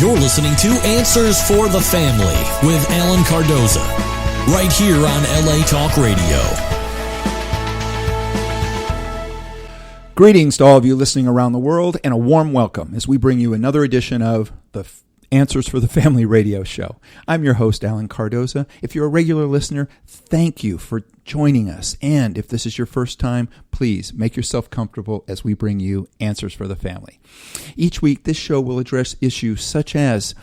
You're listening to Answers for the Family with Alan Cardoza, right here on LA Talk Radio. Greetings to all of you listening around the world, and a warm welcome as we bring you another edition of the Answers for the Family radio show. I'm your host, Alan Cardoza. If you're a regular listener, thank you for joining us. And if this is your first time, please make yourself comfortable as we bring you Answers for the Family. Each week, this show will address issues such as,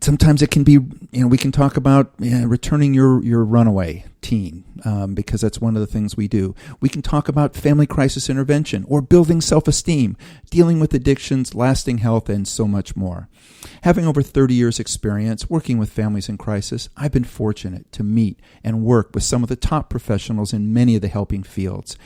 sometimes it can be, we can talk about returning your runaway teen, because that's one of the things we do. We can talk about family crisis intervention or building self-esteem, dealing with addictions, lasting health, and so much more. Having over 30 years experience working with families in crisis, I've been fortunate to meet and work with some of the top professionals in many of the helping fields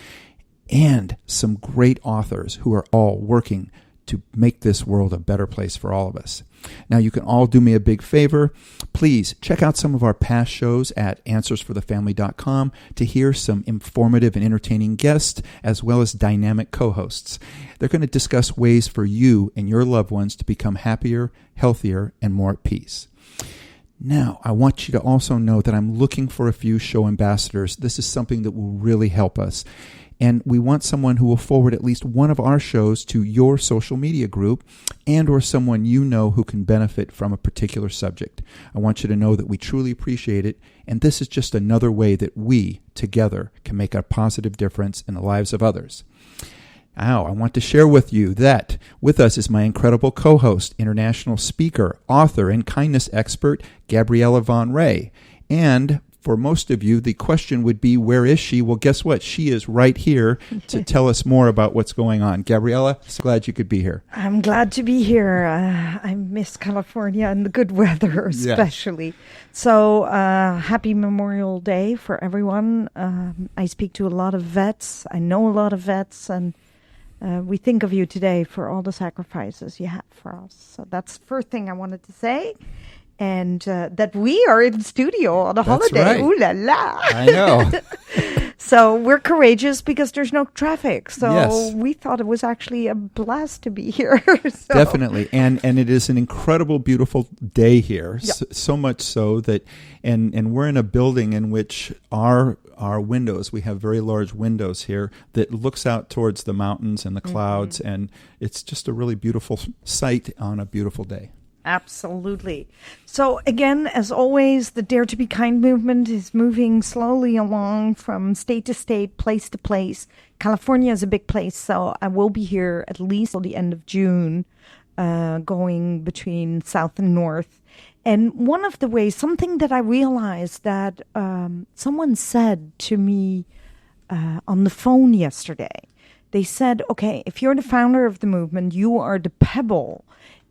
and some great authors who are all working to make this world a better place for all of us. Now, you can all do me a big favor. Please check out some of our past shows at answersforthefamily.com to hear some informative and entertaining guests, as well as dynamic co-hosts. They're going to discuss ways for you and your loved ones to become happier, healthier, and more at peace. Now, I want you to also know that I'm looking for a few show ambassadors. This is something that will really help us. And we want someone who will forward at least one of our shows to your social media group and or someone you know who can benefit from a particular subject. I want you to know that we truly appreciate it, and this is just another way that we, together, can make a positive difference in the lives of others. Now, I want to share with you that with us is my incredible co-host, international speaker, author, and kindness expert, Gabriella Von Ray. And for most of you, the question would be, where is she? Well, guess what? She is right here to tell us more about what's going on. Gabriella, so glad you could be here. I'm glad to be here. I miss California and the good weather, especially. Yes. So happy Memorial Day for everyone. I speak to a lot of vets. I know a lot of vets, and we think of you today for all the sacrifices you have for us. So that's the first thing I wanted to say. And that we are in studio on a holiday. Right. Ooh la la. I know. So we're courageous because there's no traffic. So yes. We thought it was actually a blast to be here. So. Definitely. And it is an incredible, beautiful day here. Yep. So much so that, and we're in a building in which our windows, we have very large windows here that looks out towards the mountains and the clouds. Mm-hmm. And it's just a really beautiful sight on a beautiful day. Absolutely. So again, as always, the Dare to Be Kind movement is moving slowly along from state to state, place to place. California is a big place, so I will be here at least till the end of June, going between south and north. And one of the ways, something that I realized that someone said to me on the phone yesterday, they said, okay, if you're the founder of the movement, you are the pebble,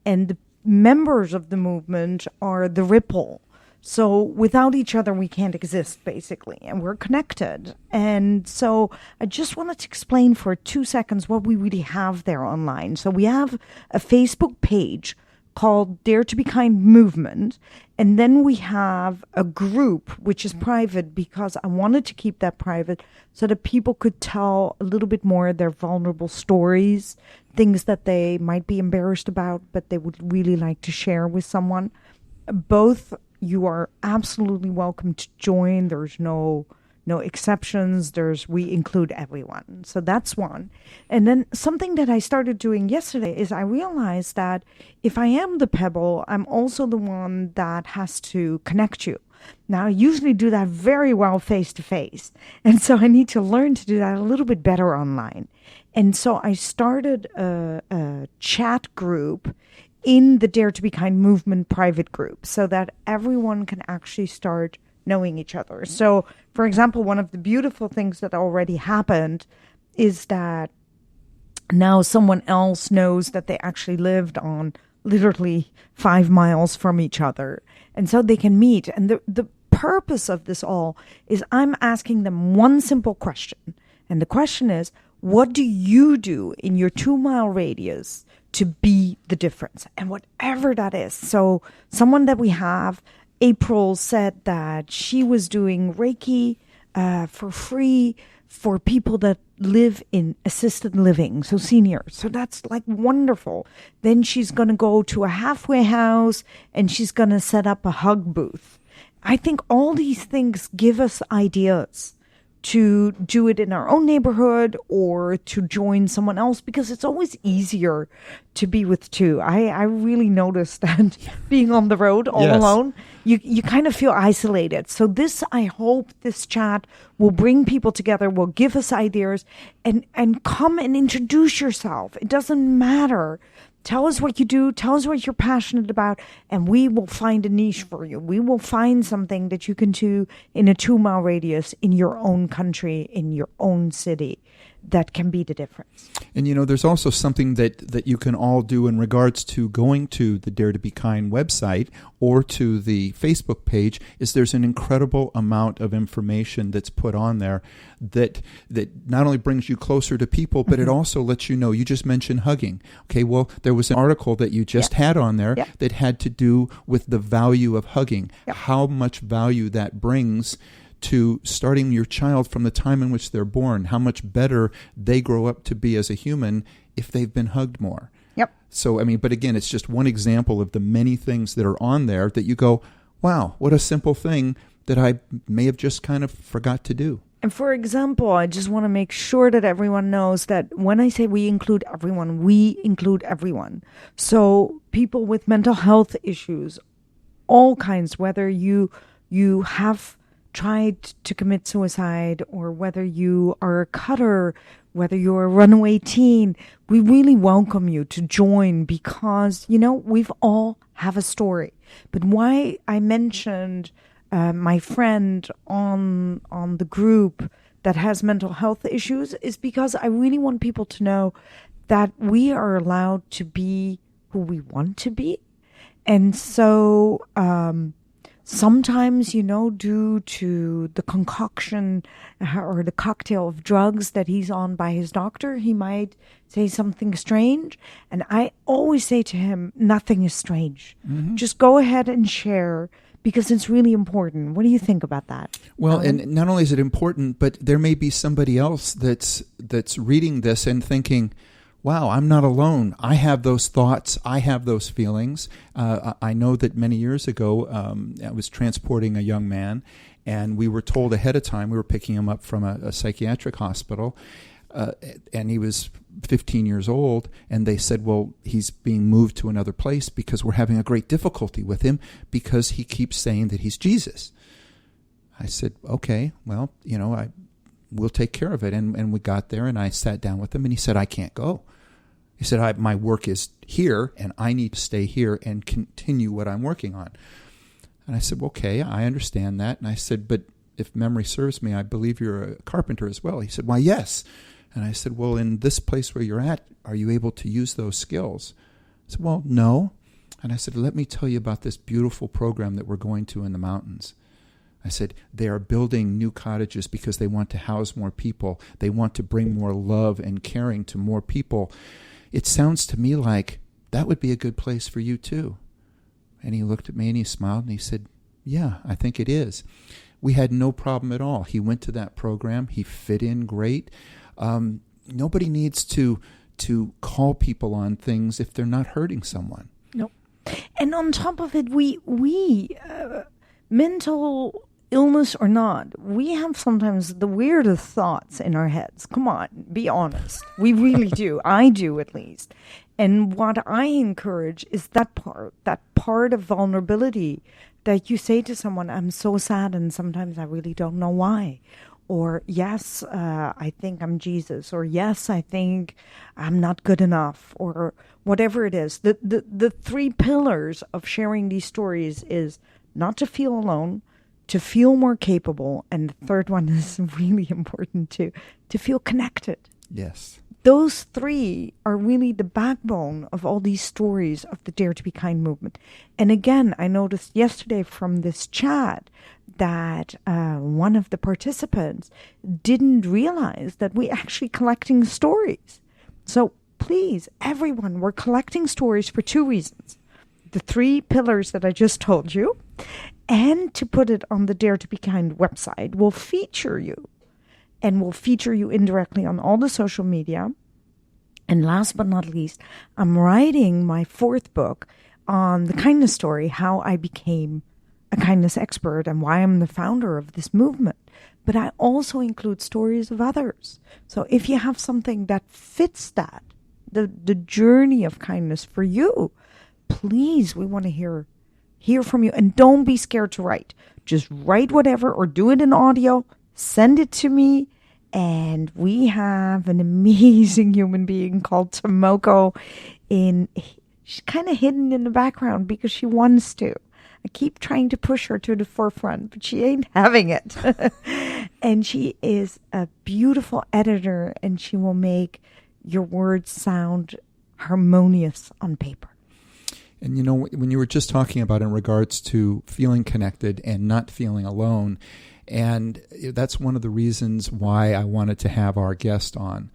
and the members of the movement are the ripple. So without each other, we can't exist, basically, and we're connected. And so I just wanted to explain for 2 seconds what we really have there online. So we have a Facebook page called Dare to Be Kind Movement, and then we have a group which is private because I wanted to keep that private so that people could tell a little bit more of their vulnerable stories, things that they might be embarrassed about, but they would really like to share with someone. Both, you are absolutely welcome to join. There's no exceptions. We include everyone. So that's one. And then something that I started doing yesterday is I realized that if I am the pebble, I'm also the one that has to connect you. Now, I usually do that very well face to face. And so I need to learn to do that a little bit better online. And so I started a chat group in the Dare to Be Kind movement private group so that everyone can actually start knowing each other. So, for example, one of the beautiful things that already happened is that now someone else knows that they actually lived on literally 5 miles from each other. And so they can meet. And the purpose of this all is I'm asking them one simple question. And the question is, what do you do in your 2-mile radius to be the difference? And whatever that is. So someone that we have, April, said that she was doing Reiki for free for people that live in assisted living, so seniors. So that's like wonderful. Then she's going to go to a halfway house and she's going to set up a hug booth. I think all these things give us ideas to do it in our own neighborhood or to join someone else, because it's always easier to be with two. I really noticed that being on the road all alone, you kind of feel isolated. So I hope this chat will bring people together, will give us ideas, and come and introduce yourself. It doesn't matter. Tell us what you do. Tell us what you're passionate about, and we will find a niche for you. We will find something that you can do in a 2-mile radius in your own country, in your own city, that can be the difference. And, there's also something that you can all do in regards to going to the Dare to Be Kind website or to the Facebook page, is there's an incredible amount of information that's put on there that not only brings you closer to people, but it also lets you know. You just mentioned hugging. Okay, well, there was an article that you just had on there that had to do with the value of hugging, how much value that brings to starting your child from the time in which they're born, how much better they grow up to be as a human if they've been hugged more. Yep. So, but again, it's just one example of the many things that are on there that you go, wow, what a simple thing that I may have just kind of forgot to do. And for example, I just want to make sure that everyone knows that when I say we include everyone. So people with mental health issues, all kinds, whether you have tried to commit suicide or whether you are a cutter, whether you're a runaway teen, we really welcome you to join, because, we've all have a story. But why I mentioned my friend on the group that has mental health issues is because I really want people to know that we are allowed to be who we want to be. And so, sometimes, due to the concoction or the cocktail of drugs that he's on by his doctor, he might say something strange. And I always say to him, nothing is strange. Mm-hmm. Just go ahead and share, because it's really important. What do you think about that? Well, and not only is it important, but there may be somebody else that's reading this and thinking, wow, I'm not alone. I have those thoughts. I have those feelings. I know that many years ago, I was transporting a young man, and we were told ahead of time, we were picking him up from a psychiatric hospital, and he was 15 years old, and they said, well, he's being moved to another place because we're having a great difficulty with him because he keeps saying that he's Jesus. I said, okay, well, we'll take care of it. And we got there, and I sat down with him, and he said, I can't go. He said, my work is here, and I need to stay here and continue what I'm working on. And I said, okay, I understand that. And I said, but if memory serves me, I believe you're a carpenter as well. He said, why, yes. And I said, well, in this place where you're at, are you able to use those skills? I said, well, no. And I said, let me tell you about this beautiful program that we're going to in the mountains. I said, they are building new cottages because they want to house more people. They want to bring more love and caring to more people. It sounds to me like that would be a good place for you too. And he looked at me and he smiled and he said, yeah, I think it is. We had no problem at all. He went to that program. He fit in great. Nobody needs to call people on things if they're not hurting someone. No. And on top of it, we mental illness or not, we have sometimes the weirdest thoughts in our heads. Come on, be honest. We really do. I do, at least. And what I encourage is that part of vulnerability that you say to someone, I'm so sad and sometimes I really don't know why. Or, yes, I think I'm Jesus. Or, yes, I think I'm not good enough. Or whatever it is. The 3 pillars of sharing these stories is not to feel alone, to feel more capable, and the third one is really important too, to feel connected. Yes. Those 3 are really the backbone of all these stories of the Dare to Be Kind movement. And again, I noticed yesterday from this chat that one of the participants didn't realize that we're actually collecting stories. So please, everyone, we're collecting stories for 2 reasons. The 3 pillars that I just told you, and to put it on the Dare to Be Kind website. We'll feature you, and we'll feature you indirectly on all the social media. And last but not least, I'm writing my 4th book on the kindness story, how I became a kindness expert and why I'm the founder of this movement. But I also include stories of others. So if you have something that fits that, the journey of kindness for you, please, we want to hear from you. And don't be scared to write. Just write whatever or do it in audio. Send it to me. And we have an amazing human being called Tomoko. She's kind of hidden in the background because she wants to. I keep trying to push her to the forefront, but she ain't having it. And she is a beautiful editor, and she will make your words sound harmonious on paper. And you know, when you were just talking about in regards to feeling connected and not feeling alone, and that's one of the reasons why I wanted to have our guest on,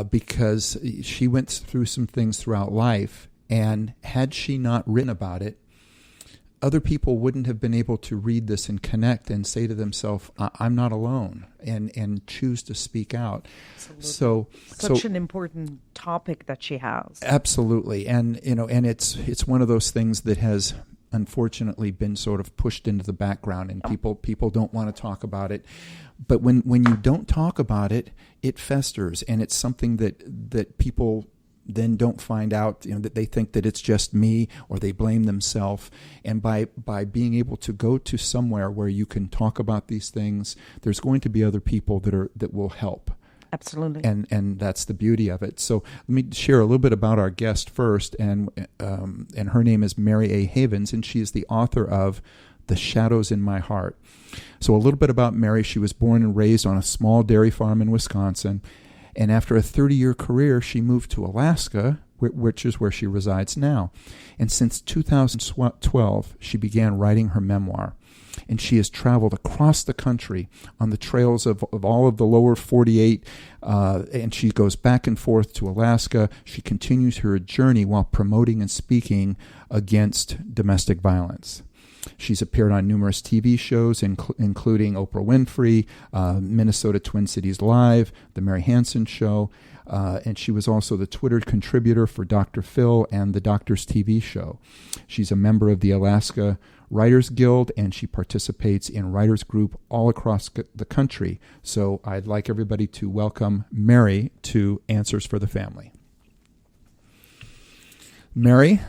because she went through some things throughout life, and had she not written about it, other people wouldn't have been able to read this and connect and say to themselves, I'm not alone, and choose to speak out. Absolutely. Such an important topic that she has. Absolutely. And and it's one of those things that has unfortunately been sort of pushed into the background, and people don't want to talk about it. But when you don't talk about it, it festers, and it's something that people then don't find out, that they think that it's just me, or they blame themselves. And by being able to go to somewhere where you can talk about these things, there's going to be other people that will help. Absolutely. And that's the beauty of it. So let me share a little bit about our guest first, and her name is Mary A. Havens, and she is the author of The Shadows in My Heart. So a little bit about Mary. She was born and raised on a small dairy farm in Wisconsin. And after a 30-year career, she moved to Alaska, which is where she resides now. And since 2012, she began writing her memoir. And she has traveled across the country on the trails of all of the lower 48, and she goes back and forth to Alaska. She continues her journey while promoting and speaking against domestic violence. She's appeared on numerous TV shows, including Oprah Winfrey, Minnesota Twin Cities Live, The Mary Hansen Show, and she was also the Twitter contributor for Dr. Phil and the Doctor's TV show. She's a member of the Alaska Writers Guild, and she participates in writers group all across the country. So I'd like everybody to welcome Mary to Answers for the Family. Mary,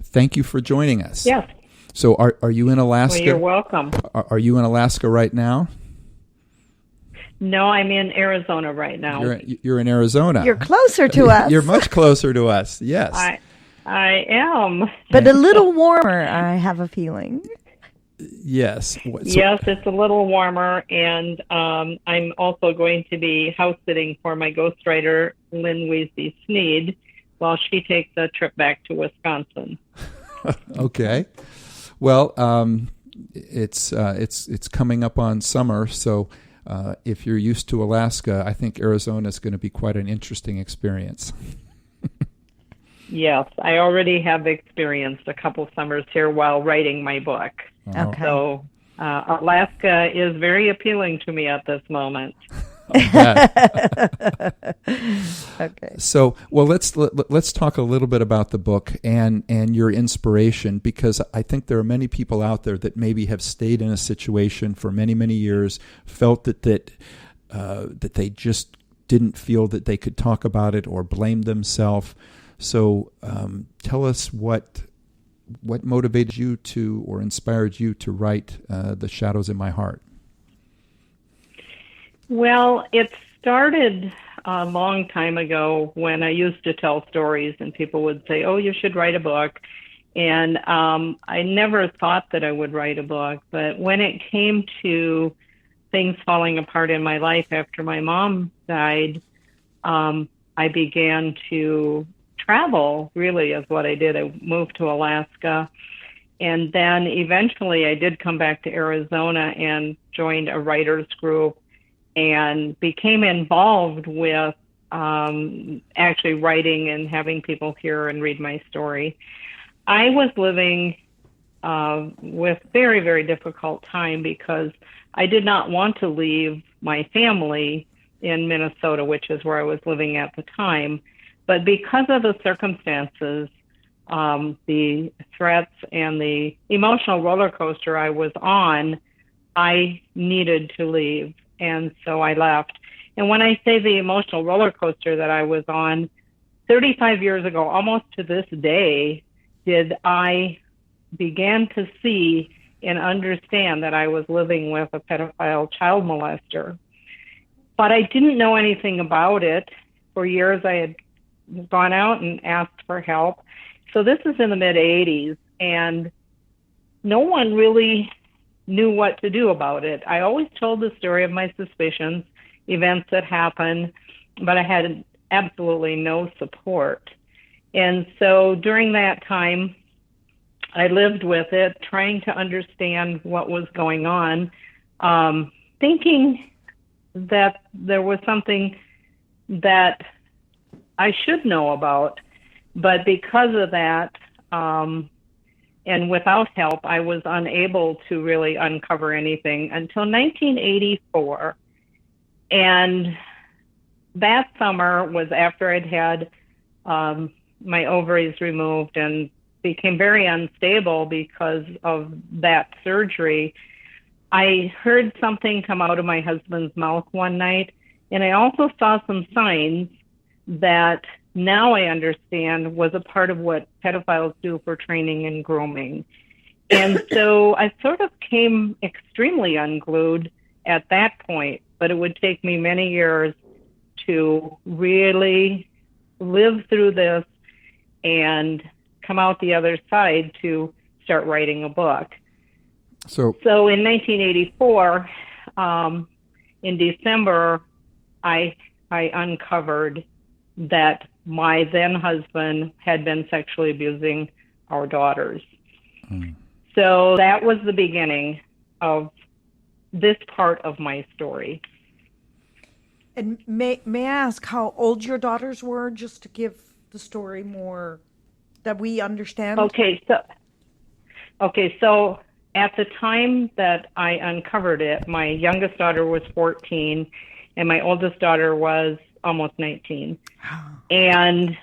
thank you for joining us. Yes. So are you in Alaska? Well, you're welcome. Are you in Alaska right now? No, I'm in Arizona right now. You're in Arizona. You're closer to us. You're much closer to us, yes. I am. But a little warmer, I have a feeling. Yes. Yes, it's a little warmer, and I'm also going to be house sitting for my ghostwriter, Lynn Weezy Sneed, while she takes a trip back to Wisconsin. Okay. Well, it's coming up on summer, so if you're used to Alaska, I think Arizona is going to be quite an interesting experience. Yes, I already have experienced a couple summers here while writing my book. Okay. So Alaska is very appealing to me at this moment. Okay. So, well, let's talk a little bit about the book and your inspiration, because I think there are many people out there that maybe have stayed in a situation for many, many years, felt that they just didn't feel that they could talk about it or blamed themselves. So, tell us what motivated you to or inspired you to write The Shadows in My Heart. Well, it started a long time ago when I used to tell stories and people would say, oh, you should write a book. And I never thought that I would write a book. But when it came to things falling apart in my life after my mom died, I began to travel, really, is what I did. I moved to Alaska. And then eventually I did come back to Arizona and joined a writers group and became involved with actually writing and having people hear and read my story. I was living with very, very difficult time because I did not want to leave my family in Minnesota, which is where I was living at the time. But because of the circumstances, the threats and the emotional roller coaster I was on, I needed to leave. And so I left. And when I say the emotional roller coaster that I was on, 35 years ago, almost to this day, did I began to see and understand that I was living with a pedophile child molester. But I didn't know anything about it. For years, I had gone out and asked for help. So this is in the mid-'80s, and no one really knew what to do about it. I always told the story of my suspicions, events that happened, but I had absolutely no support. And so during that time, I lived with it, trying to understand what was going on, thinking that there was something that I should know about. But because of that, and without help, I was unable to really uncover anything until 1984. And that summer was after I'd had my ovaries removed and became very unstable because of that surgery. I heard something come out of my husband's mouth one night, and I also saw some signs that now I understand was a part of what pedophiles do for training and grooming. And so I sort of came extremely unglued at that point, but it would take me many years to really live through this and come out the other side to start writing a book. So in 1984, in December, I uncovered that my then husband had been sexually abusing our daughters. So that was the beginning of this part of my story. And may I ask how old your daughters were, just to give the story more that we understand? Okay, so at the time that I uncovered it, my youngest daughter was 14 and my oldest daughter was almost 19. And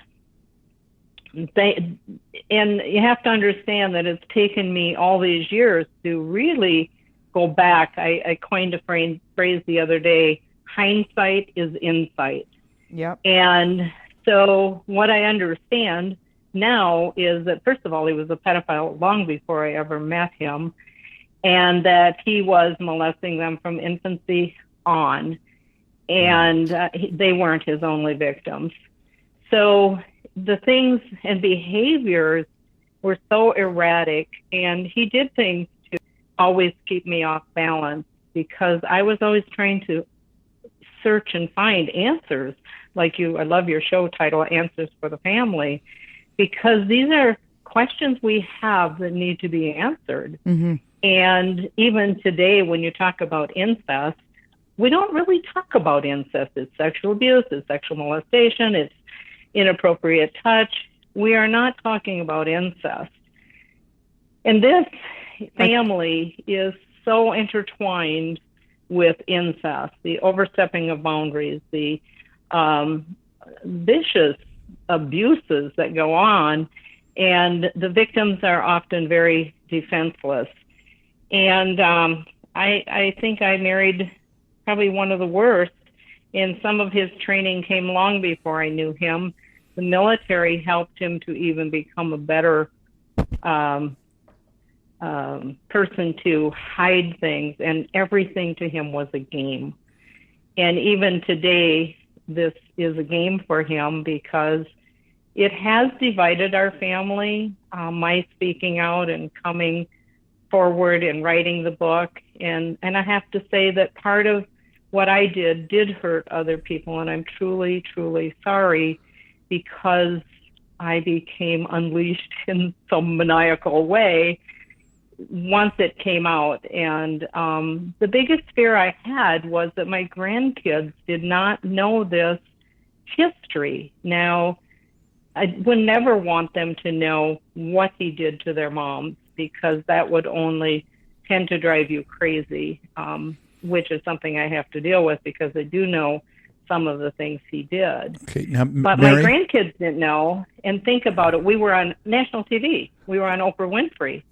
you have to understand that it's taken me all these years to really go back. I coined a phrase the other day, hindsight is insight. Yep. And so what I understand now is that, first of all, he was a pedophile long before I ever met him, and that he was molesting them from infancy on, and they weren't his only victims. So the things and behaviors were so erratic, and he did things to always keep me off balance because I was always trying to search and find answers. Like I love your show title, Answers for the Family, because these are questions we have that need to be answered. Mm-hmm. And even today, when you talk about incest, we don't really talk about incest. It's sexual abuse, it's sexual molestation, it's inappropriate touch. We are not talking about incest. And this family is so intertwined with incest, the overstepping of boundaries, the vicious abuses that go on, and the victims are often very defenseless. And I think I married probably one of the worst, and some of his training came long before I knew him. The military helped him to even become a better person to hide things, and everything to him was a game. And even today, this is a game for him because it has divided our family, my speaking out and coming forward and writing the book. And I have to say that part of what I did hurt other people, and I'm truly, truly sorry because I became unleashed in some maniacal way once it came out. And the biggest fear I had was that my grandkids did not know this history. Now, I would never want them to know what he did to their moms because that would only tend to drive you crazy, which is something I have to deal with because I do know some of the things he did. Okay, now, but Mary? My grandkids didn't know. And think about it. We were on national TV. We were on Oprah Winfrey.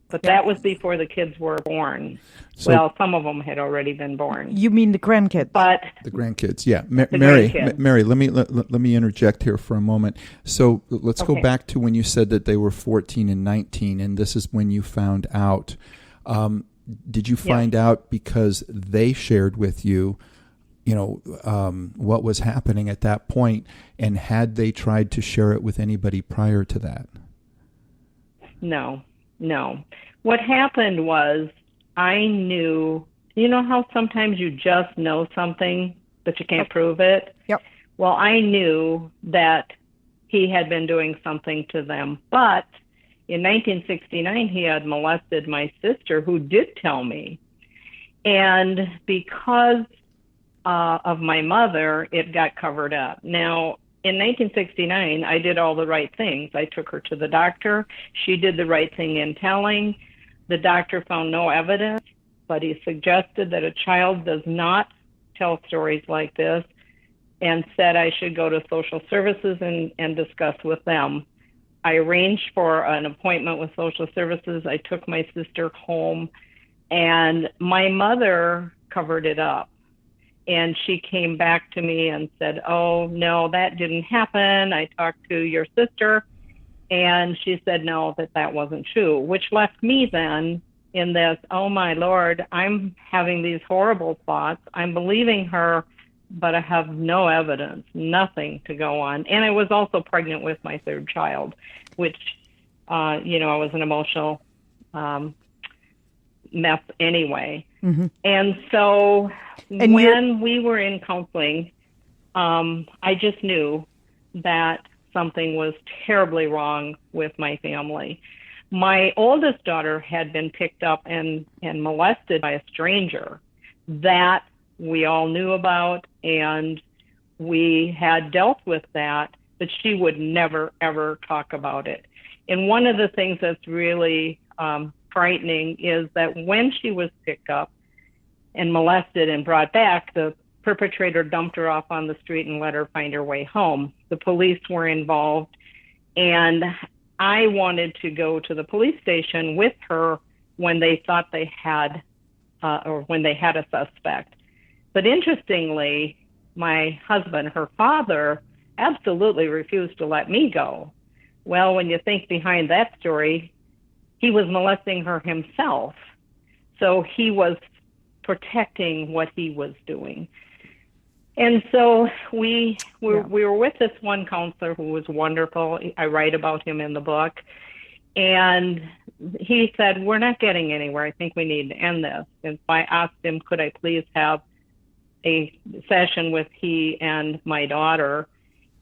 But that was before the kids were born. So, well, some of them had already been born. You mean the grandkids? But the grandkids, yeah. Mary, grandkids. Mary, let me interject here for a moment. So let's go back to when you said that they were 14 and 19, and this is when you found out. Did you find out because they shared with you, what was happening at that point, and had they tried to share it with anybody prior to that? No. What happened was I knew, you know how sometimes you just know something, but you can't prove it? Yep. Well, I knew that he had been doing something to them. But in 1969, he had molested my sister, who did tell me. And because of my mother, it got covered up. Now, in 1969, I did all the right things. I took her to the doctor. She did the right thing in telling. The doctor found no evidence, but he suggested that a child does not tell stories like this and said I should go to social services and discuss with them. I arranged for an appointment with social services. I took my sister home, and my mother covered it up. And she came back to me and said, oh, no, that didn't happen. I talked to your sister, and she said, no, that wasn't true, which left me then in this, oh, my Lord, I'm having these horrible thoughts. I'm believing her, but I have no evidence, nothing to go on. And I was also pregnant with my third child, which, I was an emotional mess anyway. Mm-hmm. And so when we were in counseling, I just knew that something was terribly wrong with my family. My oldest daughter had been picked up and molested by a stranger. That we all knew about, and we had dealt with that, but she would never, ever talk about it. And one of the things that's really frightening is that when she was picked up and molested and brought back, the perpetrator dumped her off on the street and let her find her way home. The police were involved, and I wanted to go to the police station with her when they thought they had, or when they had a suspect. But interestingly, my husband, her father, absolutely refused to let me go. Well, when you think behind that story, he was molesting her himself. So he was protecting what he was doing. And so we were with this one counselor who was wonderful. I write about him in the book. And he said, we're not getting anywhere. I think we need to end this. And so I asked him, could I please have a session with he and my daughter?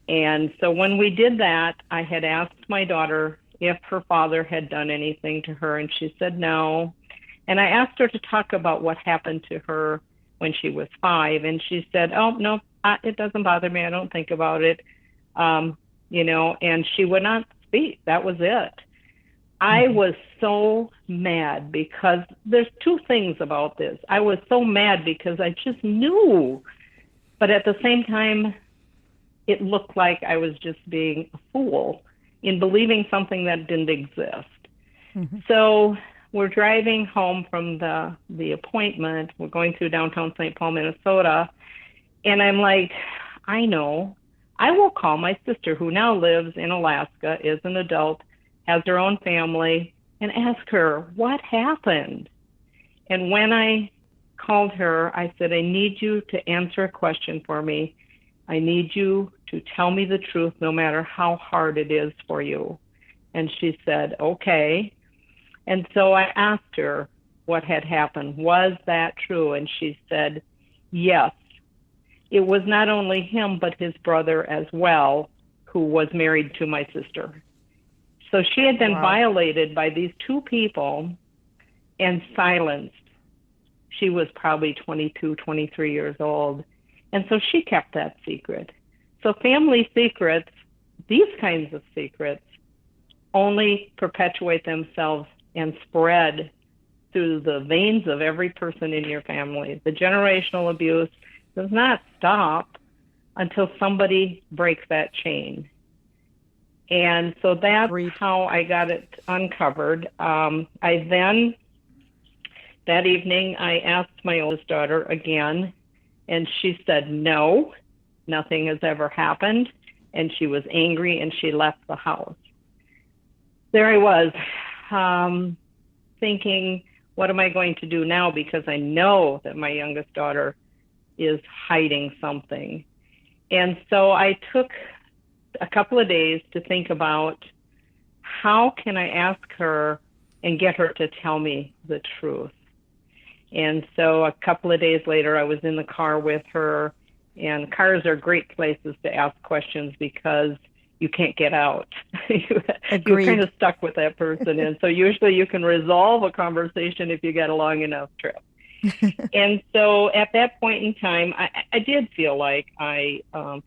And so when we did that, I had asked my daughter if her father had done anything to her, and she said no. And I asked her to talk about what happened to her when she was 5, and she said, oh, no, it doesn't bother me. I don't think about it, and she would not speak. That was it. I was so mad because there's two things about this. I was so mad because I just knew, but at the same time, it looked like I was just being a fool in believing something that didn't exist. Mm-hmm. So we're driving home from the appointment. We're going through downtown St. Paul, Minnesota. And I'm like, I know. I will call my sister, who now lives in Alaska, is an adult, has her own family, and ask her, what happened? And when I called her, I said, I need you to answer a question for me. I need you to tell me the truth, no matter how hard it is for you. And she said, okay. And so I asked her what had happened. Was that true? And she said, yes. It was not only him, but his brother as well, who was married to my sister. So she had been violated by these two people and silenced. She was probably 22, 23 years old. And so she kept that secret. So family secrets, these kinds of secrets, only perpetuate themselves and spread through the veins of every person in your family. The generational abuse does not stop until somebody breaks that chain. And so that's how I got it uncovered. I then, that evening, I asked my oldest daughter again, and she said, no, nothing has ever happened. And she was angry, and she left the house. There I was, thinking, what am I going to do now? Because I know that my youngest daughter is hiding something. And so I took a couple of days to think about how can I ask her and get her to tell me the truth. And so a couple of days later, I was in the car with her, and cars are great places to ask questions because you can't get out. You're kind of stuck with that person. And so usually you can resolve a conversation if you get a long enough trip. And so at that point in time, I did feel like I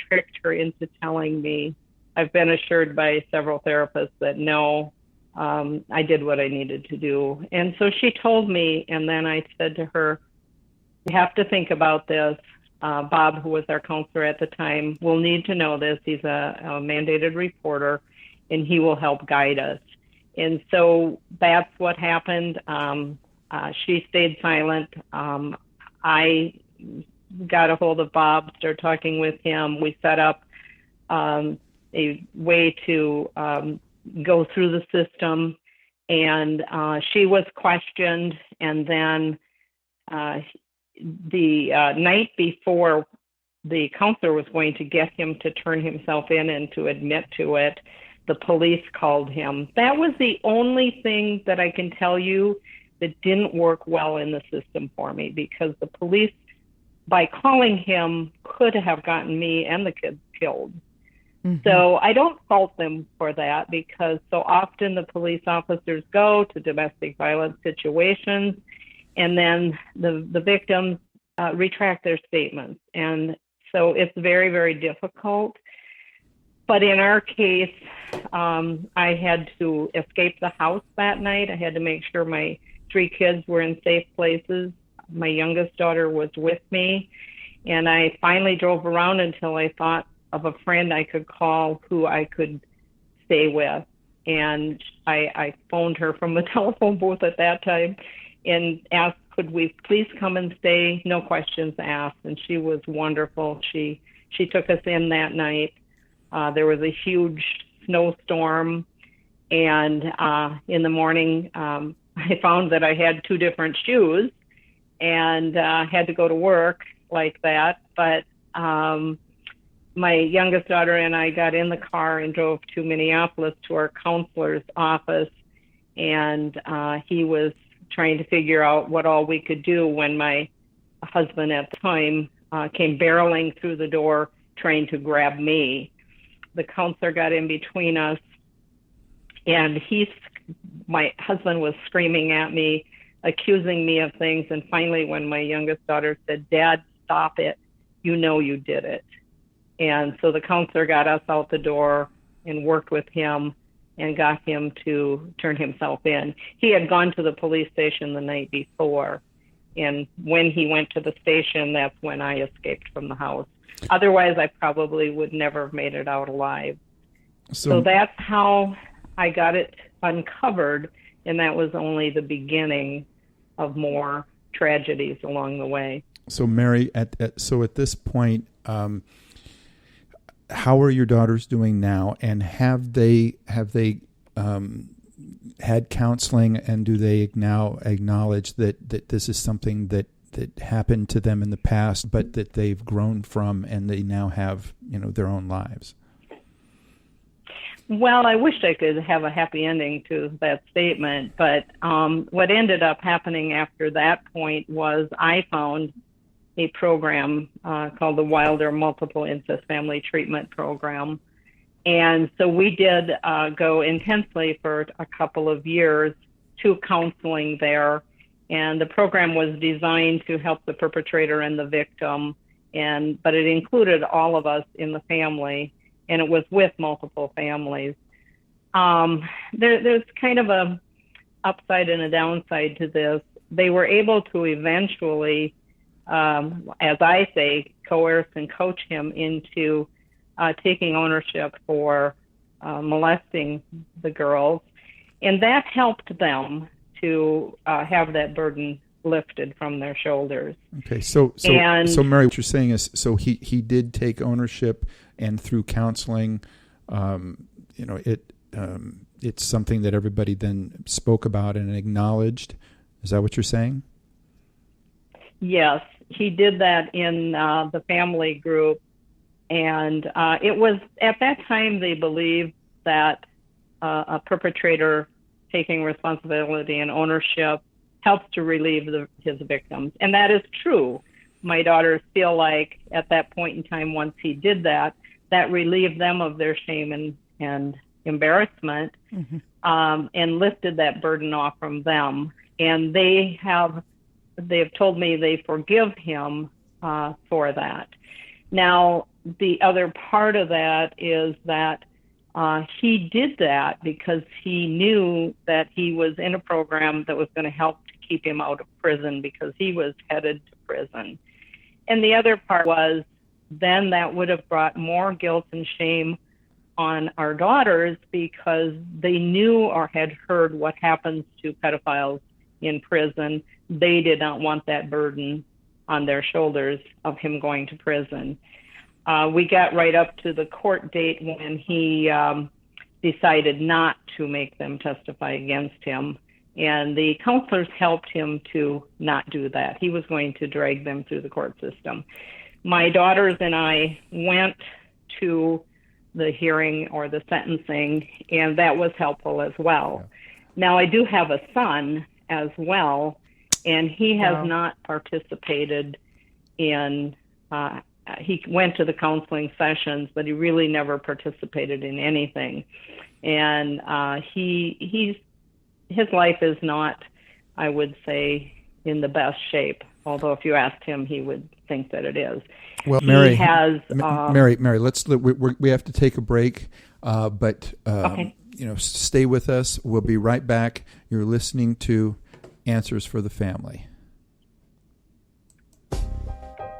tricked her into telling me. I've been assured by several therapists that no, I did what I needed to do. And so she told me, and then I said to her, you have to think about this. Bob, who was our counselor at the time, will need to know this. He's a mandated reporter, and he will help guide us. And so that's what happened. She stayed silent. I got a hold of Bob, started talking with him. We set up a way to go through the system, and she was questioned. And then the night before the counselor was going to get him to turn himself in and to admit to it, the police called him. That was the only thing that I can tell you that didn't work well in the system for me, because the police, by calling him, could have gotten me and the kids killed. Mm-hmm. So I don't fault them for that, because so often the police officers go to domestic violence situations, and then the victims retract their statements. And so it's very, very difficult. But in our case, I had to escape the house that night. I had to make sure my 3 kids were in safe places. My youngest daughter was with me. And I finally drove around until I thought of a friend I could call who I could stay with. And I phoned her from the telephone booth at that time and asked, could we please come and stay? No questions asked. And she was wonderful. She took us in that night. There was a huge snowstorm. And in the morning, I found that I had 2 different shoes and had to go to work like that. But my youngest daughter and I got in the car and drove to Minneapolis to our counselor's office. And he was trying to figure out what all we could do when my husband at the time came barreling through the door trying to grab me. The counselor got in between us, and my husband was screaming at me, accusing me of things. And finally, when my youngest daughter said, Dad, stop it, you know you did it. And so the counselor got us out the door and worked with him and got him to turn himself in. He had gone to the police station the night before. And when he went to the station, that's when I escaped from the house. Otherwise, I probably would never have made it out alive. So that's how I got it uncovered. And that was only the beginning of more tragedies along the way. So Mary, at this point, how are your daughters doing now? And have they had counseling, and do they now acknowledge that this is something that happened to them in the past, but that they've grown from, and they now have, their own lives? Well, I wish I could have a happy ending to that statement, but what ended up happening after that point was I found a program called the Wilder Multiple Incest Family Treatment Program. And so we did go intensely for a couple of years to counseling there. And the program was designed to help the perpetrator and the victim, but it included all of us in the family, and it was with multiple families. There's kind of a upside and a downside to this. They were able to eventually, as I say, coerce and coach him into taking ownership for molesting the girls. And that helped them to have that burden lifted from their shoulders. Okay, so Mary, what you're saying is, so he did take ownership, and through counseling, it's something that everybody then spoke about and acknowledged. Is that what you're saying? Yes, he did that in the family group, and it was at that time they believed that a perpetrator taking responsibility and ownership helps to relieve his victims. And that is true. My daughters feel like at that point in time, once he did that, that relieved them of their shame and embarrassment, and lifted that burden off from them. And they have told me they forgive him for that. Now, the other part of that is that he did that because he knew that he was in a program that was going to help to keep him out of prison, because he was headed to prison. And the other part was then that would have brought more guilt and shame on our daughters, because they knew or had heard what happens to pedophiles in prison. They did not want that burden on their shoulders of him going to prison. We got right up to the court date when he decided not to make them testify against him. And the counselors helped him to not do that. He was going to drag them through the court system. My daughters and I went to the hearing or the sentencing, and that was helpful as well. Yeah. Now, I do have a son as well, and he has not participated in, he went to the counseling sessions, but he really never participated in anything. And his life is not, I would say, in the best shape. Although if you asked him, he would think that it is. Well, Mary, Mary, we have to take a break, but okay. Stay with us. We'll be right back. You're listening to Answers for the Family.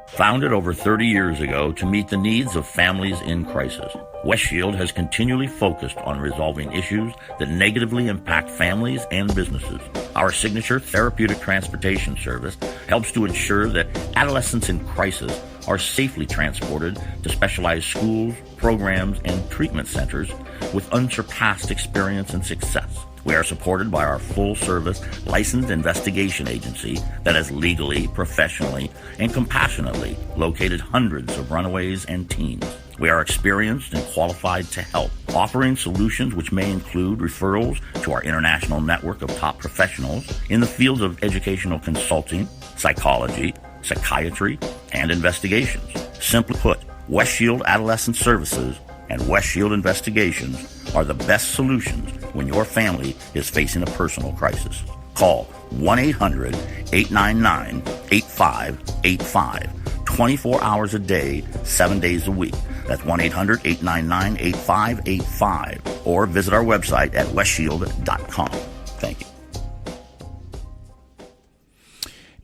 Founded over 30 years ago to meet the needs of families in crisis, West Shield has continually focused on resolving issues that negatively impact families and businesses. Our signature therapeutic transportation service helps to ensure that adolescents in crisis are safely transported to specialized schools, programs, and treatment centers with unsurpassed experience and success. We are supported by our full-service licensed investigation agency that has legally, professionally, and compassionately located hundreds of runaways and teens. We are experienced and qualified to help, offering solutions which may include referrals to our international network of top professionals in the fields of educational consulting, psychology, psychiatry, and investigations. Simply put, West Shield Adolescent Services and West Shield Investigations are the best solutions when your family is facing a personal crisis. Call 1-800-899-8585, 24 hours a day, 7 days a week. That's 1-800-899-8585, or visit our website at westshield.com. Thank you.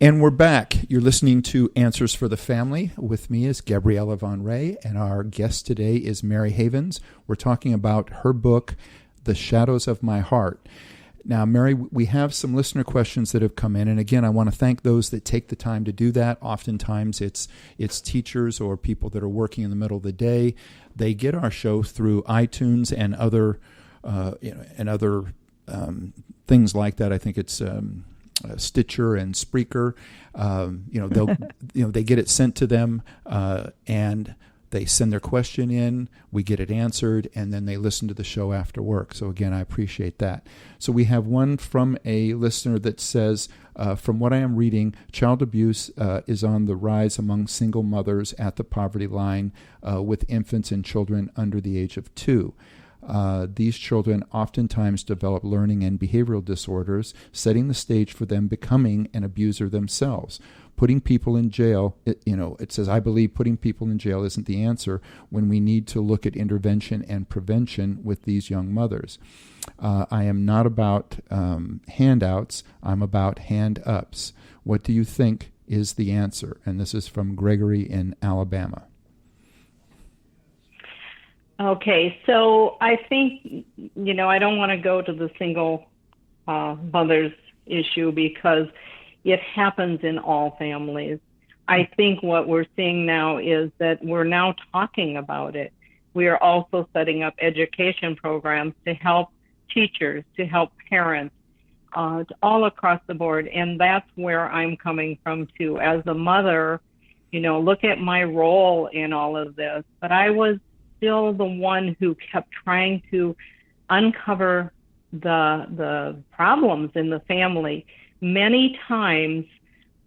And we're back. You're listening to Answers for the Family. With me is Gabriella Von Ray, and our guest today is Mary Havens. We're talking about her book, The Shadows of My Heart. Now, Mary, we have some listener questions that have come in, and again, I want to thank those that take the time to do that. Oftentimes, it's teachers or people that are working in the middle of the day. They get our show through iTunes and other things like that. I think it's Stitcher and Spreaker. They get it sent to them, and they send their question in, we get it answered, and then they listen to the show after work. So again, I appreciate that. So we have one from a listener that says, from what I am reading, child abuse is on the rise among single mothers at the poverty line with infants and children under the age of 2. These children oftentimes develop learning and behavioral disorders, setting the stage for them becoming an abuser themselves. putting people in jail, it says, I believe putting people in jail isn't the answer when we need to look at intervention and prevention with these young mothers. I am not about handouts. I'm about hand-ups. What do you think is the answer? And this is from Gregory in Alabama. Okay, so I think, I don't want to go to the single mothers issue because it happens in all families. I think what we're seeing now is that we're now talking about it. We are also setting up education programs to help teachers, to help parents, all across the board. And that's where I'm coming from too. As a mother, look at my role in all of this. But I was still the one who kept trying to uncover the problems in the family. Many times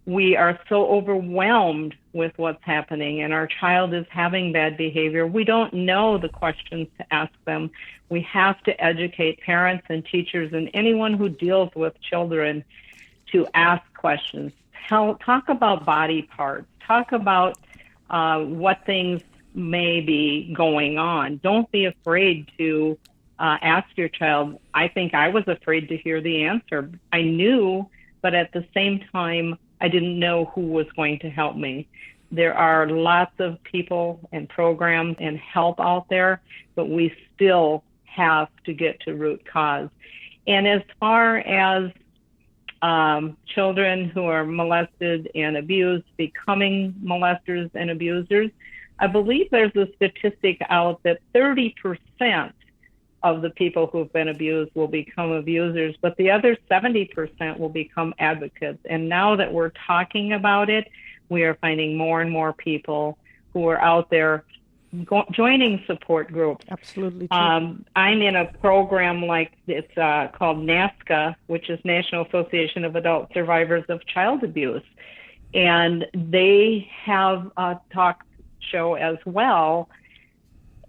we are so overwhelmed with what's happening and our child is having bad behavior. We don't know the questions to ask them. We have to educate parents and teachers and anyone who deals with children to ask questions. Talk about body parts. Talk about what things may be going on. Don't be afraid to ask your child. I think I was afraid to hear the answer. I knew, but at the same time, I didn't know who was going to help me. There are lots of people and programs and help out there, but we still have to get to root cause. And as far as children who are molested and abused becoming molesters and abusers, I believe there's a statistic out that 30% of the people who've been abused will become abusers, but the other 70% will become advocates. And now that we're talking about it, we are finding more and more people who are out there joining support groups. Absolutely true. I'm in a program like it's called NASCA, which is National Association of Adult Survivors of Child Abuse. And they have a talk show as well.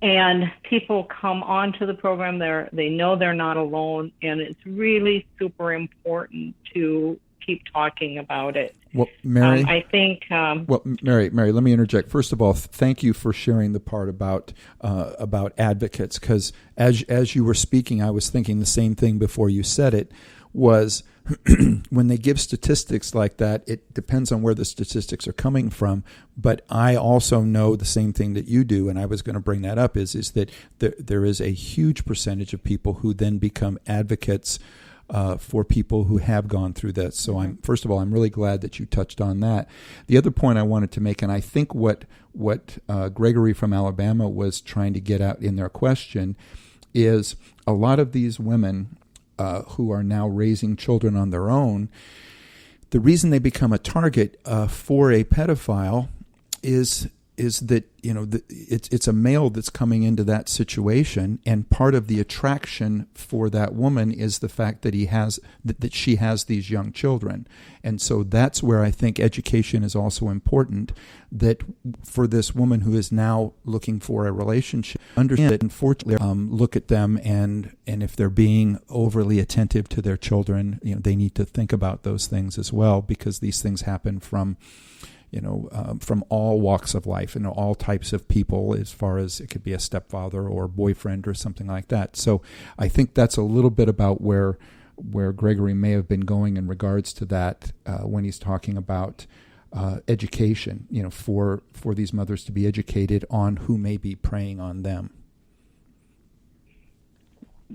And people come onto the program. They know they're not alone, and it's really super important to keep talking about it. Well, Mary, I think. Mary, let me interject. First of all, thank you for sharing the part about advocates, because as you were speaking, I was thinking the same thing before you said it. Was when they give statistics like that, it depends on where the statistics are coming from. But I also know the same thing that you do, and I was going to bring that up, is that there is a huge percentage of people who then become advocates for people who have gone through this. So first of all, I'm really glad that you touched on that. The other point I wanted to make, and I think what Gregory from Alabama was trying to get at in their question, is a lot of these women who are now raising children on their own, the reason they become a target for a pedophile is that it's a male that's coming into that situation, and part of the attraction for that woman is the fact that that she has these young children. And so that's where I think education is also important, that for this woman who is now looking for a relationship, understand that unfortunately look at them, and if they're being overly attentive to their children, they need to think about those things as well, because these things happen from all walks of life and all types of people, as far as it could be a stepfather or boyfriend or something like that. So I think that's a little bit about where Gregory may have been going in regards to that when he's talking about education, for these mothers to be educated on who may be preying on them.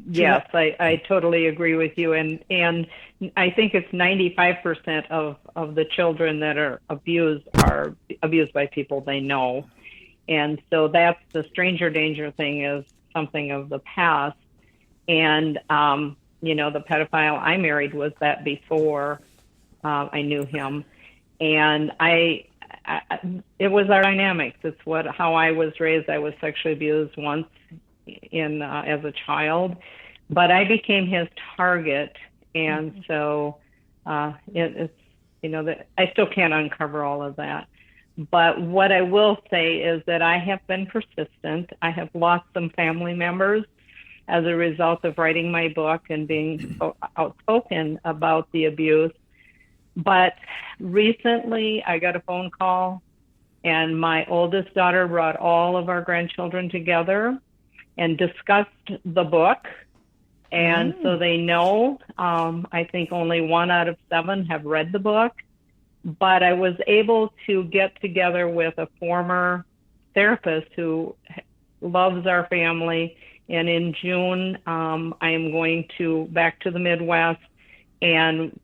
Yes, I totally agree with you. And I think it's 95% of the children that are abused by people they know. And so that's the stranger danger thing, is something of the past. And, the pedophile I married was that before I knew him. And it was our dynamics. It's how I was raised. I was sexually abused once as a child, but I became his target, and so it's that I still can't uncover all of that. But what I will say is that I have been persistent. I have lost some family members as a result of writing my book and being outspoken about the abuse. But recently I got a phone call, and my oldest daughter brought all of our grandchildren together and discussed the book. And so they know, I think only 1 out of 7 have read the book, but I was able to get together with a former therapist who loves our family. And in June, I am going back to the Midwest, and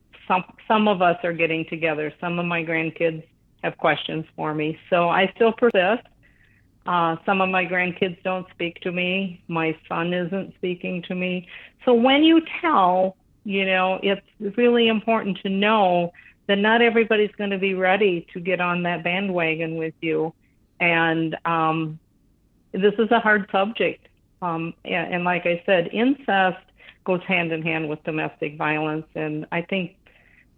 some of us are getting together. Some of my grandkids have questions for me. So I still persist. Some of my grandkids don't speak to me. My son isn't speaking to me. So when you tell, it's really important to know that not everybody's going to be ready to get on that bandwagon with you. And this is a hard subject. And like I said, incest goes hand in hand with domestic violence. And I think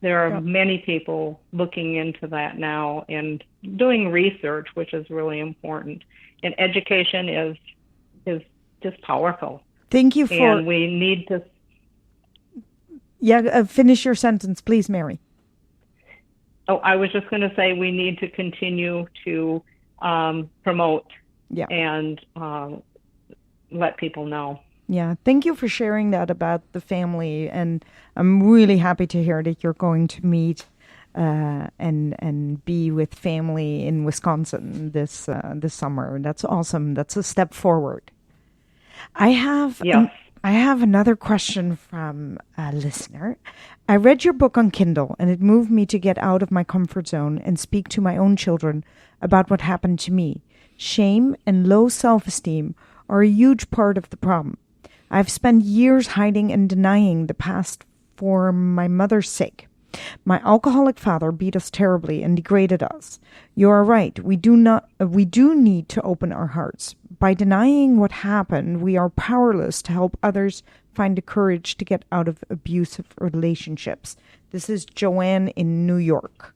there are many people looking into that now and doing research, which is really important. And education is just powerful. Thank you for... And we need to... Yeah, finish your sentence, please, Mary. Oh, I was just going to say we need to continue to promote and let people know. Yeah, thank you for sharing that about the family, and I'm really happy to hear that you're going to meet and be with family in Wisconsin this summer. That's awesome. That's a step forward. I have another question from a listener. I read your book on Kindle, and it moved me to get out of my comfort zone and speak to my own children about what happened to me. Shame and low self-esteem are a huge part of the problem. I've spent years hiding and denying the past for my mother's sake. My alcoholic father beat us terribly and degraded us. You are right. We do need to open our hearts. By denying what happened, we are powerless to help others find the courage to get out of abusive relationships. This is Joanne in New York.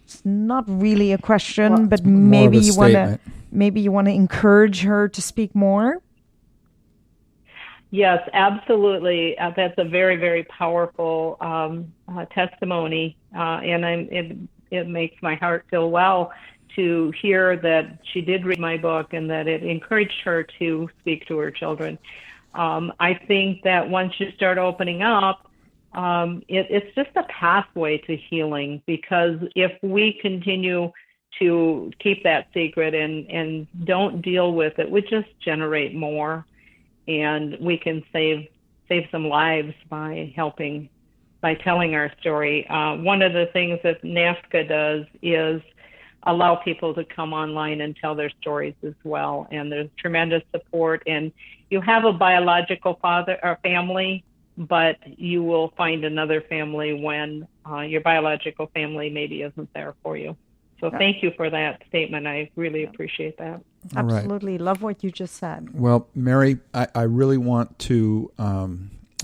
It's not really a question, but maybe you want to encourage her to speak more. Yes, absolutely. That's a very, very powerful testimony, and it makes my heart feel well to hear that she did read my book and that it encouraged her to speak to her children. I think that once you start opening up, it's just a pathway to healing, because if we continue to keep that secret and don't deal with it, we just generate more. And we can save some lives by telling our story. One of the things that NAFCA does is allow people to come online and tell their stories as well. And there's tremendous support. And you have a biological father or family, but you will find another family when your biological family maybe isn't there for you. So thank you for that statement. I really appreciate that. Absolutely. Right. Love what you just said. Well, Mary, I really want to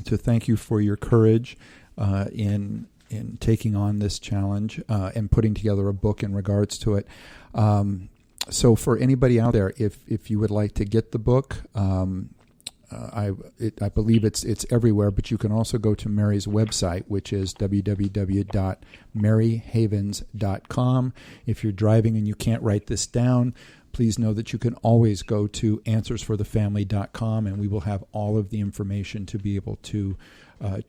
thank you for your courage in taking on this challenge and putting together a book in regards to it. So for anybody out there, if you would like to get the book, I believe it's everywhere, but you can also go to Mary's website, which is www.maryhavens.com. If you're driving and you can't write this down, please know that you can always go to answersforthefamily.com, and we will have all of the information to be able to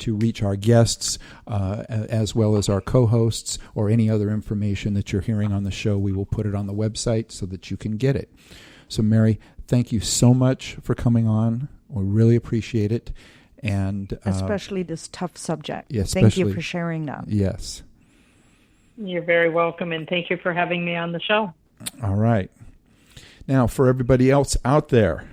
reach our guests as well as our co-hosts, or any other information that you're hearing on the show. We will put it on the website so that you can get it. So, Mary, thank you so much for coming on. We really appreciate it. And especially this tough subject. Yes, thank you for sharing that. Yes. You're very welcome, and thank you for having me on the show. All right. Now, for everybody else out there,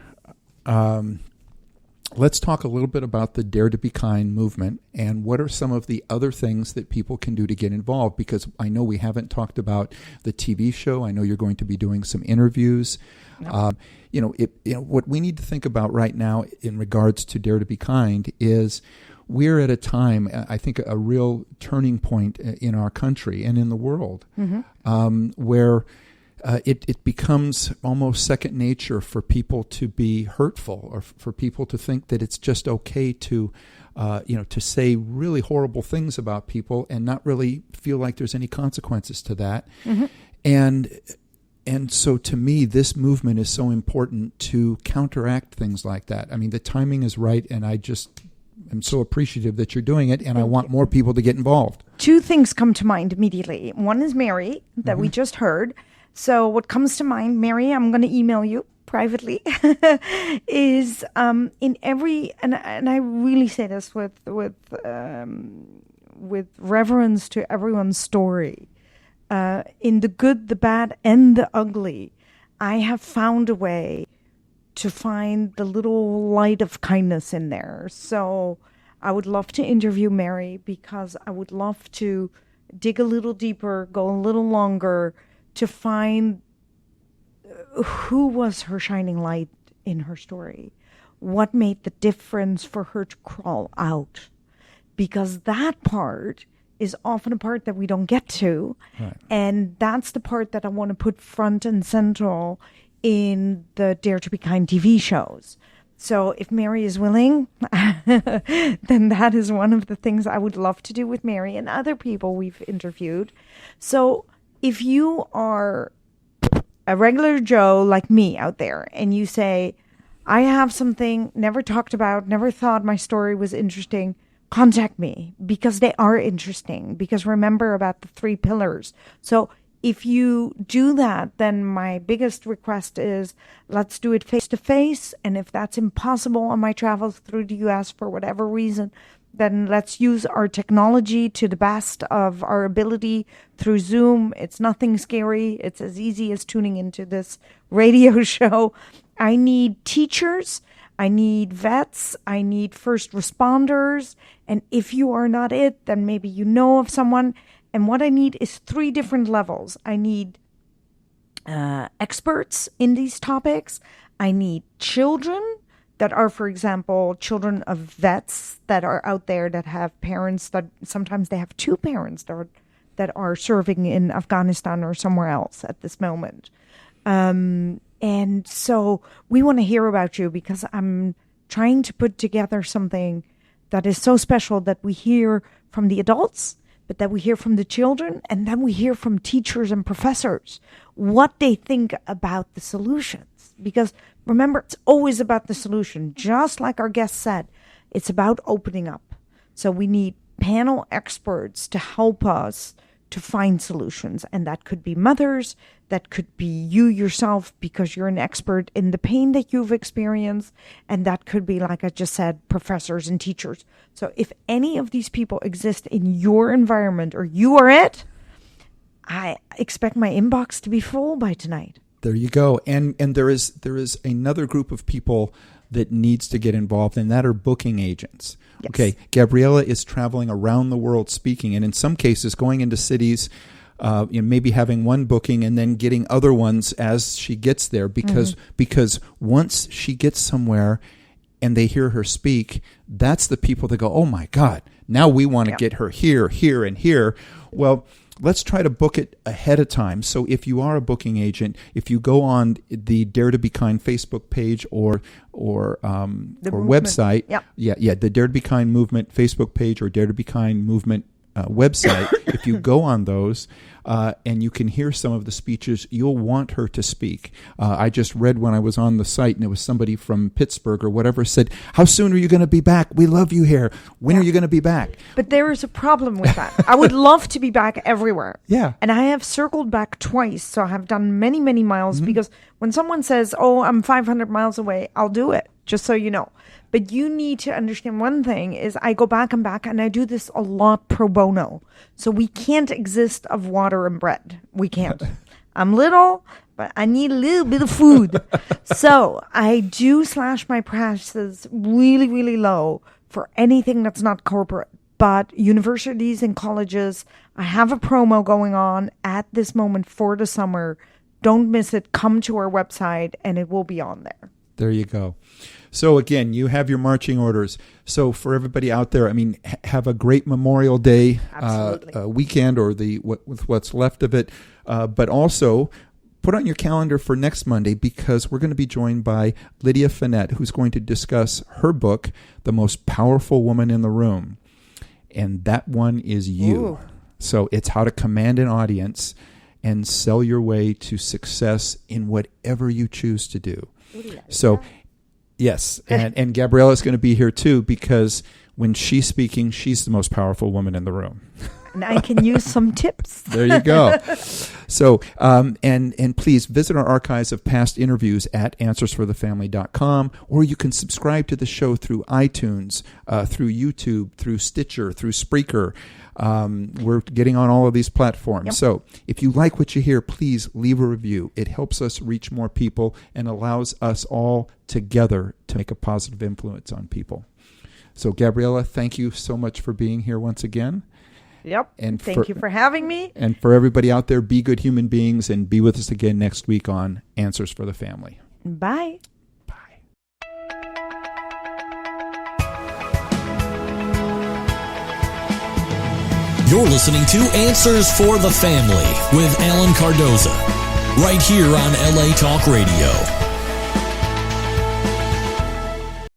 let's talk a little bit about the Dare to Be Kind movement and what are some of the other things that people can do to get involved, because I know we haven't talked about the TV show. I know you're going to be doing some interviews. What we need to think about right now in regards to Dare to Be Kind is we're at a time, I think, a real turning point in our country and in the world, where it becomes almost second nature for people to be hurtful, or for people to think that it's just okay to, to say really horrible things about people and not really feel like there's any consequences to that. Mm-hmm. And so to me, this movement is so important to counteract things like that. I mean, the timing is right, and I just am so appreciative that you're doing it, and I want more people to get involved. Two things come to mind immediately. One is Mary, that we just heard. So what comes to mind, Mary, I'm going to email you privately, is in every, and I really say this with reverence to everyone's story. In the good, the bad, and the ugly, I have found a way to find the little light of kindness in there. So I would love to interview Mary, because I would love to dig a little deeper, go a little longer, to find who was her shining light in her story. What made the difference for her to crawl out? Because that part is often a part that we don't get to. Right. And that's the part that I want to put front and central in the Dare to Be Kind TV shows. So if Mary is willing, then that is one of the things I would love to do with Mary and other people we've interviewed. So if you are a regular Joe like me out there, and you say, I have something never talked about, never thought my story was interesting, contact me, because they are interesting. Because remember about the 3 pillars. So if you do that, then my biggest request is, let's do it face to face. And if that's impossible on my travels through the US for whatever reason, then let's use our technology to the best of our ability through Zoom. It's nothing scary. It's as easy as tuning into this radio show. I need teachers. I need vets. I need first responders. And if you are not it, then maybe you know of someone. And what I need is 3 different levels. I need experts in these topics. I need children that are, for example, children of vets that are out there that have parents that sometimes they have 2 parents that are serving in Afghanistan or somewhere else at this moment. And so we want to hear about you, because I'm trying to put together something that is so special, that we hear from the adults, but that we hear from the children, and then we hear from teachers and professors what they think about the solutions. Because remember, it's always about the solution. Just like our guest said, it's about opening up. So we need panel experts to help us to find solutions. And that could be mothers, that could be you yourself, because you're an expert in the pain that you've experienced. And that could be, like I just said, professors and teachers. So if any of these people exist in your environment, or you are it, I expect my inbox to be full by tonight. There you go. And there is another group of people that needs to get involved, and that are booking agents. Yes. Okay, Gabriella is traveling around the world speaking, and in some cases going into cities, maybe having one booking and then getting other ones as she gets there, because once she gets somewhere and they hear her speak, that's the people that go, oh my God, now we want to get her here, here, and here. Well, let's try to book it ahead of time. So if you are a booking agent, if you go on the Dare to Be Kind Facebook page or website, the Dare to Be Kind movement Facebook page or Dare to Be Kind movement website, if you go on those and you can hear some of the speeches, you'll want her to speak. I just read when I was on the site, and it was somebody from Pittsburgh or whatever said, how soon are you going to be back? We love you here. When are you going to be back? But there is a problem with that. I would love to be back everywhere. Yeah. And I have circled back twice, so I have done many, many miles, because when someone says, oh, I'm 500 miles away, I'll do it, just so you know. But you need to understand one thing is I go back and back, and I do this a lot pro bono. So we can't exist of water and bread. We can't. I'm little, but I need a little bit of food. So I do slash my prices really, really low for anything that's not corporate. But universities and colleges, I have a promo going on at this moment for the summer. Don't miss it. Come to our website, and it will be on there. There you go. So again, you have your marching orders. So for everybody out there, I mean, have a great Memorial Day weekend, or with what's left of it. But also put on your calendar for next Monday, because we're going to be joined by Lydia Finette, who's going to discuss her book, The Most Powerful Woman in the Room. And that one is you. Ooh. So it's how to command an audience and sell your way to success in whatever you choose to do. So, yes, and Gabriella is going to be here too, because when she's speaking, she's the most powerful woman in the room. And I can use some tips. There you go. So, and please visit our archives of past interviews at answersforthefamily.com, or you can subscribe to the show through iTunes, through YouTube, through Stitcher, through Spreaker. We're getting on all of these platforms. Yep. So if you like what you hear, please leave a review. It helps us reach more people and allows us all together to make a positive influence on people. So, Gabriella, thank you so much for being here once again. Yep. And Thank you for having me. And for everybody out there, be good human beings and be with us again next week on Answers for the Family. Bye. Bye. You're listening to Answers for the Family with Alan Cardoza, right here on LA Talk Radio.